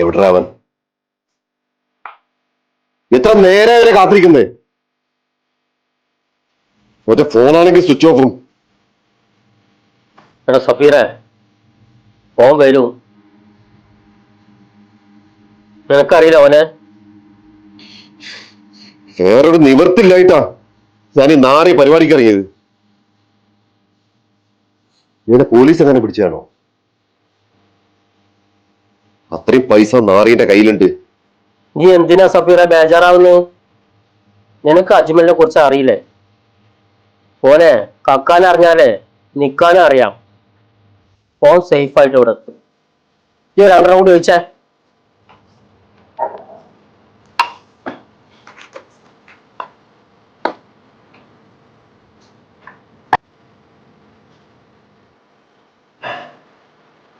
എവിടെ അവൻ? എത്ര നേരെ അവരെ കാത്തിരിക്കുന്നേ? മറ്റേ ഫോണാണെങ്കിൽ സ്വിച്ച് ഓഫും. എടാ സഫീറെ, ഫോൺ വരും. നിനക്കറിയില്ല അവനെ? വേറൊരു നിവർത്തില്ലായിട്ടാ ഞാൻ ഈ നാറി പരിപാടിക്ക് ഇറങ്ങിയത്. ഇതിനെ പോലീസ് എങ്ങനെ പിടിച്ചാണോ? അത്രയും പൈസ നാറിന്റെ കയ്യിലുണ്ട്. നീ എന്തിനാ സഫീറെ ബേജാറാവുന്നു? നിനക്ക് അജ്മലിനെ കുറിച്ച് അറിയില്ലേ? ഓനെ കക്കാനറിഞ്ഞാലേ നിക്കാനും അറിയാം. ഫോൺ സേഫ് ആയിട്ട് ഇവിടെ എത്തും. ഈ 2 റൗണ്ട് ചോദിച്ചേ.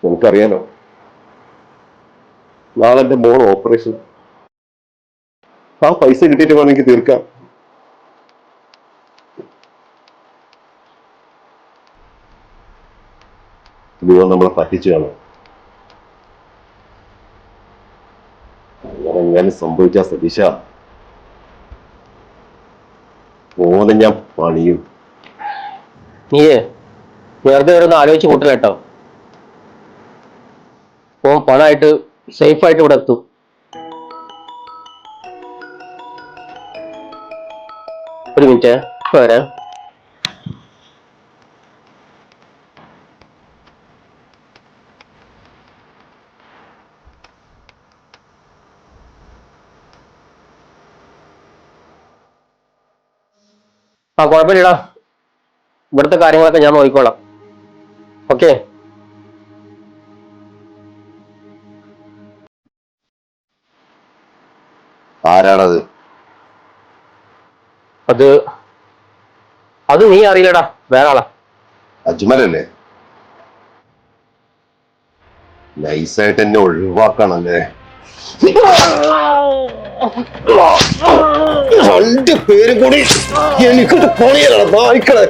നമുക്കറിയാലോ, നാളെ എന്റെ മോൾ ഓപ്പറേഷൻ. ആ പൈസ കിട്ടിയിട്ട് വേണമെങ്കിൽ തീർക്കാം. ഇവൻ നമ്മളെ പറ്റിച്ചു കാണാം. അങ്ങനെ സംഭവിച്ച സതീശ, മോനെ ഞാൻ പണിയും. നീയേ വെറുതെ ഓരോന്ന് ആലോചിച്ച് കൂട്ടില്ല കേട്ടോ. ഫോൺ പണമായിട്ട് സേഫ് ആയിട്ട് ഇവിടെ എത്തും. ഒരു മിനിറ്റ് വരാം. കുഴപ്പമില്ലടാ, ഇവിടുത്തെ കാര്യങ്ങളൊക്കെ ഞാൻ നോക്കിക്കോളാം. ഓക്കെ. ആരാണത്? അത് നീ അറിയില്ലടാ, വേറെ ആളാ. അജ്മലല്ലേ? നൈസായിട്ട് എന്നെ ഒഴിവാക്കണല്ലേ? 2 പേരും കൂടി എനിക്കൊരു പണിയാണ് വായിക്കളെ.